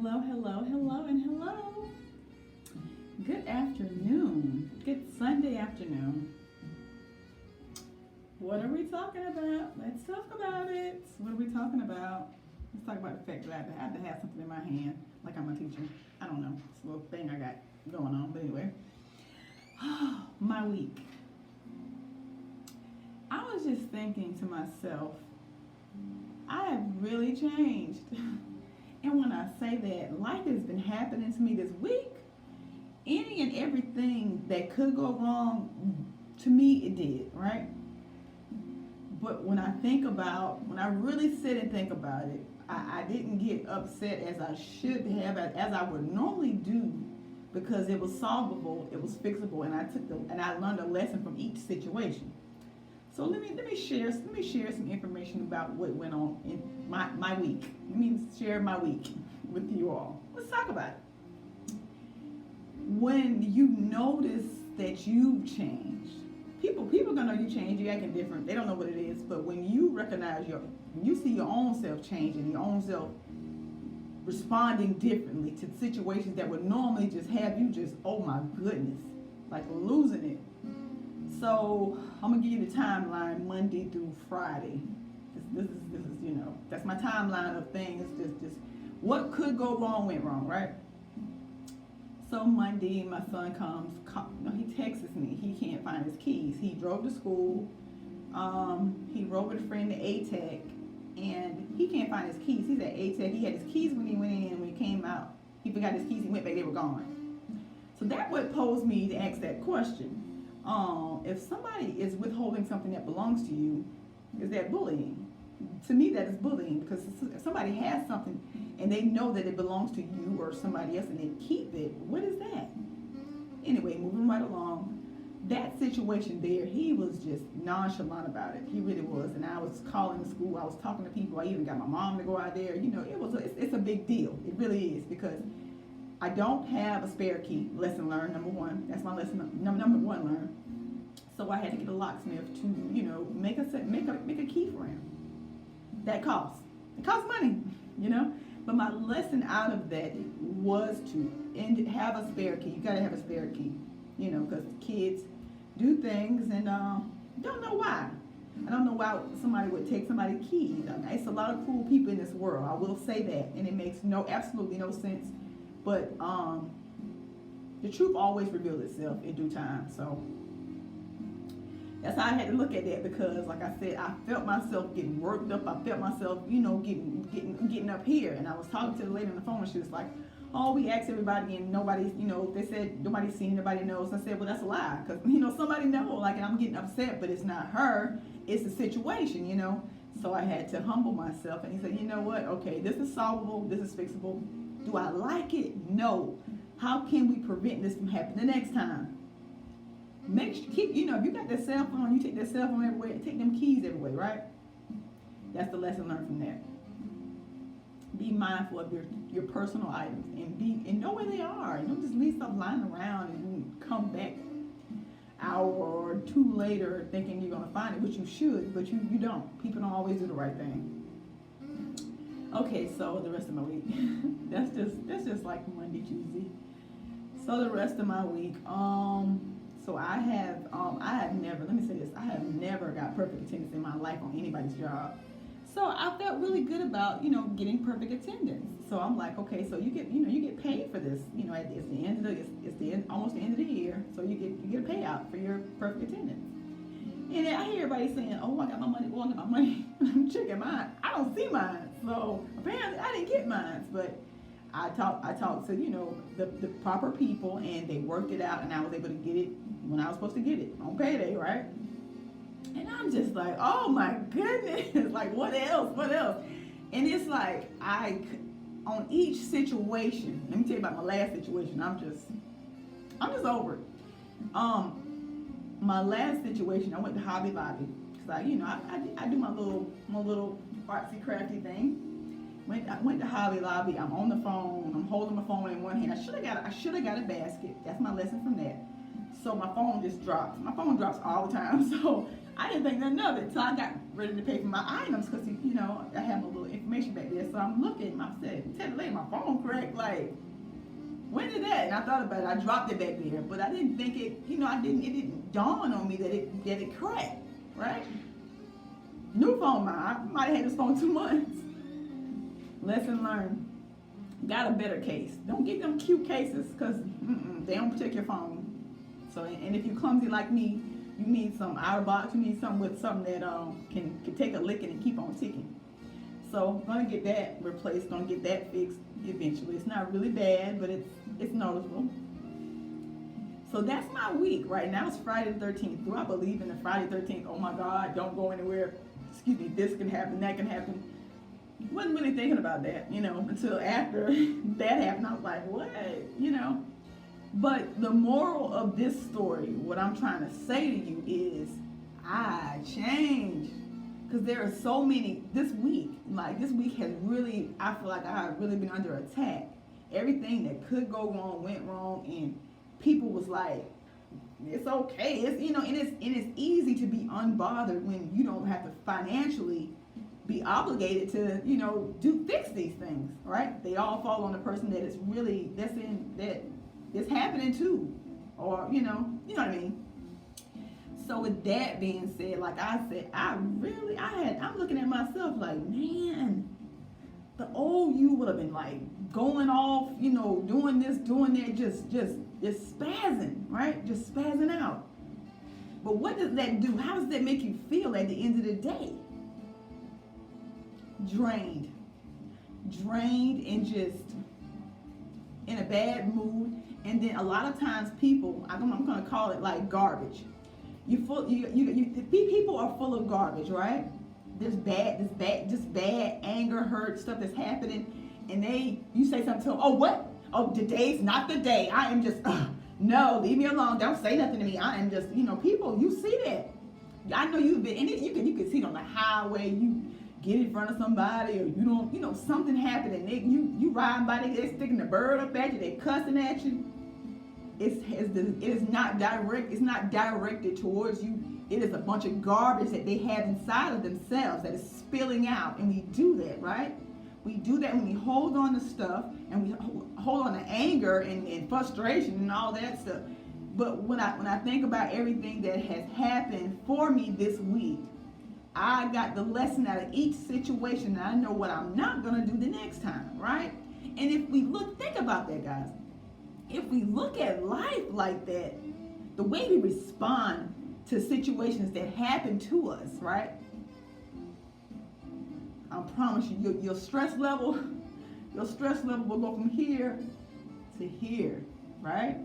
Hello, hello, hello, and hello. Good afternoon. Good Sunday afternoon. What are we talking about? Let's talk about it. What are we talking about? Let's talk about the fact that I have to have something in my hand, like I'm a teacher. I don't know. It's a little thing I got going on. But anyway, my week. I was just thinking to myself, I have really changed. And when I say that, life has been happening to me this week. Any and everything that could go wrong, to me, it did, right? But when I really sit and think about it, I didn't get upset as I should have, as I would normally do, because it was solvable, it was fixable, and I learned a lesson from each situation. So let me share some information about what went on in my week. Let me share my week with you all. Let's talk about it. When you notice that you've changed, people gonna know you changed, you're acting different. They don't know what it is, but when you recognize when you see your own self changing, your own self responding differently to situations that would normally just have you just, oh my goodness, like losing it. So I'm gonna give you the timeline Monday through Friday. This is that's my timeline of things. Just what could go wrong went wrong, right? So Monday, my son he texts me. He can't find his keys. He drove to school. He rode with a friend to A-Tech, and he can't find his keys. He's at A-Tech. He had his keys when he went in. When he came out, he forgot his keys. He went back. They were gone. So that would pose me to ask that question. If somebody is withholding something that belongs to you, is that bullying? To me, that is bullying, because if somebody has something and they know that it belongs to you or somebody else and they keep it, what is that? Anyway, moving right along, that situation there, he was just nonchalant about it. He really was. And I was calling the school. I was talking to people. I even got my mom to go out there. It's a big deal. It really is, because I don't have a spare key. Lesson learned, number one. That's my lesson number one learned. So I had to get a locksmith to, make a key for him. That costs. It costs money, But my lesson out of that was to have a spare key. You gotta have a spare key, because kids do things and don't know why. I don't know why somebody would take somebody's keys. It's a lot of cool people in this world. I will say that, and it makes absolutely no sense. But the truth always reveals itself in due time. So that's how I had to look at that, because, like I said, I felt myself getting worked up. I felt myself, getting up here. And I was talking to the lady on the phone, and she was like, "Oh, we asked everybody, and nobody's, they said nobody's seen, nobody knows." I said, "Well, that's a lie, because somebody knows." Like, and I'm getting upset, but it's not her, it's the situation, So I had to humble myself, and he said, "You know what? Okay, this is solvable. This is fixable. Do I like it? No. How can we prevent this from happening the next time?" If you got that cell phone, you take that cell phone everywhere, take them keys everywhere, right? That's the lesson learned from that. Be mindful of your personal items and know where they are. Don't just leave stuff lying around and come back an hour or two later thinking you're gonna find it, which you should, but you don't. People don't always do the right thing. Okay, so the rest of my week. that's just like Monday, Tuesday. So the rest of my week, so I have never, let me say this, I have never got perfect attendance in my life on anybody's job. So I felt really good about, getting perfect attendance. So I'm like, okay, so you get paid for this, almost the end of the year. So you get a payout for your perfect attendance. And I hear everybody saying, "Oh, I got my money, I got my money." I'm checking mine. I don't see mine. So apparently I didn't get mine, but I talked to, the proper people, and they worked it out, and I was able to get it when I was supposed to get it on payday, right? And I'm just like, oh my goodness, like what else? And it's like, on each situation, let me tell you about my last situation, I'm just over it. My last situation, I went to Hobby Lobby, because I do my little artsy crafty thing. I went to Hobby Lobby. I'm on the phone. I'm holding my phone in one hand. I should have got a basket. That's my lesson from that. So my phone just drops. My phone drops all the time. So I didn't think nothing of it. So I got ready to pay for my items because, you know, I have a little information back there. So I'm looking. I said, tell the lady my phone cracked. Like, when did that? And I thought about it. I dropped it back there, but I didn't think it. You know, it didn't dawn on me that it cracked. Right? New phone, I might have had this phone 2 months. Lesson learned. Got a better case. Don't get them cute cases because they don't protect your phone. So, and if you're clumsy like me, you need some out of box. You need something with something that can take a licking and keep on ticking. So, gonna get that replaced. Gonna get that fixed eventually. It's not really bad, but it's noticeable. So that's my week. Right now it's Friday the 13th. Do I believe in the Friday 13th? Oh my God! Don't go anywhere. Excuse me. This can happen. That can happen. Wasn't really thinking about that, you know, until after that happened. I was like, what, you know? But the moral of this story, what I'm trying to say to you is, I changed. Because there are so many, this week has really, I feel like I've really been under attack. Everything that could go wrong went wrong, and people was like, it's okay. It's, you know, and it's easy to be unbothered when you don't have to financially be obligated to, you know, fix these things, right? They all fall on the person that is really, it's happening to, or, you know what I mean? So with that being said, like I said, I'm looking at myself like, man, the old you would have been like going off, you know, doing this, doing that, just spazzing, right? Just spazzing out. But what does that do? How does that make you feel at the end of the day? Drained and just in a bad mood. And then a lot of times people, I'm going to call it like garbage. People are full of garbage, right? There's bad anger, hurt, stuff that's happening, and you say something to them. Oh, what? Oh, today's not the day. I am just, no, leave me alone. Don't say nothing to me. I am just, you know, people, you see that. I know you've been, and you can see it on the highway. You get in front of somebody, or you don't, you know, something happened, and you riding by, they're sticking the bird up at you, they cussing at you. It is not direct. It's not directed towards you. It is a bunch of garbage that they have inside of themselves that is spilling out, and we do that, right? We do that when we hold on to stuff, and we hold on to anger and frustration and all that stuff. But when I think about everything that has happened for me this week, I got the lesson out of each situation, and I know what I'm not going to do the next time, right? And if we think about that, guys. If we look at life like that, the way we respond to situations that happen to us, right? I promise you, your stress level will go from here to here, right?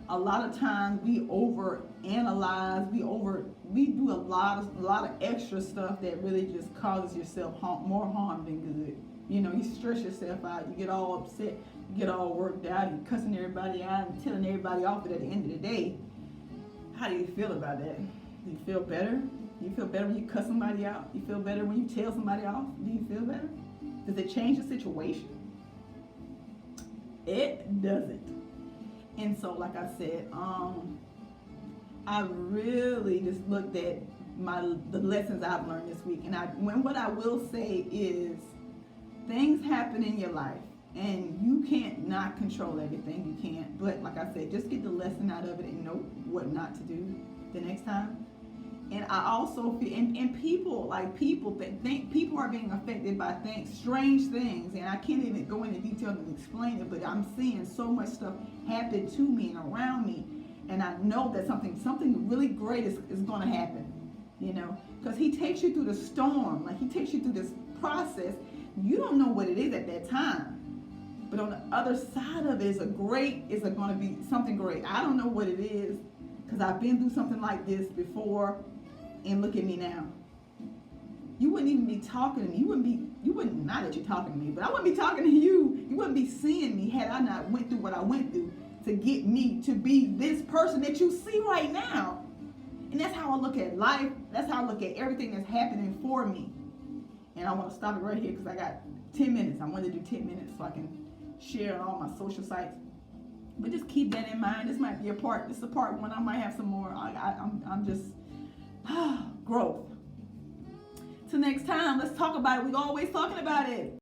A lot of times we overanalyze, we do a lot of extra stuff that really just causes yourself more harm than good. You know, you stress yourself out, you get all upset, you get all worked out, you're cussing everybody out and telling everybody off, but at the end of the day, how do you feel about that? Do you feel better? Do you feel better when you cuss somebody out? Do you feel better when you tell somebody off? Do you feel better? Does it change the situation? It doesn't. And so, like I said, I really just looked at the lessons I've learned this week. And what I will say is, things happen in your life, and you can't not control everything. You can't. But like I said, just get the lesson out of it and know what not to do the next time. And I also feel, and people think people are being affected by strange things, and I can't even go into detail and explain it, but I'm seeing so much stuff happen to me and around me, and I know that something really great is going to happen, you know, because he takes you through the storm, like he takes you through this process. You don't know what it is at that time, but on the other side of it is going to be something great. I don't know what it is, because I've been through something like this before. And look at me now. You wouldn't even be talking to me. Not that you're talking to me, but I wouldn't be talking to you. You wouldn't be seeing me had I not went through what I went through to get me to be this person that you see right now. And that's how I look at life. That's how I look at everything that's happening for me. And I want to stop it right here because I got 10 minutes. I want to do 10 minutes so I can share on all my social sites. But just keep that in mind. This might be this is a part one. I might have some more. I'm just growth. Till next time, let's talk about it. We're always talking about it.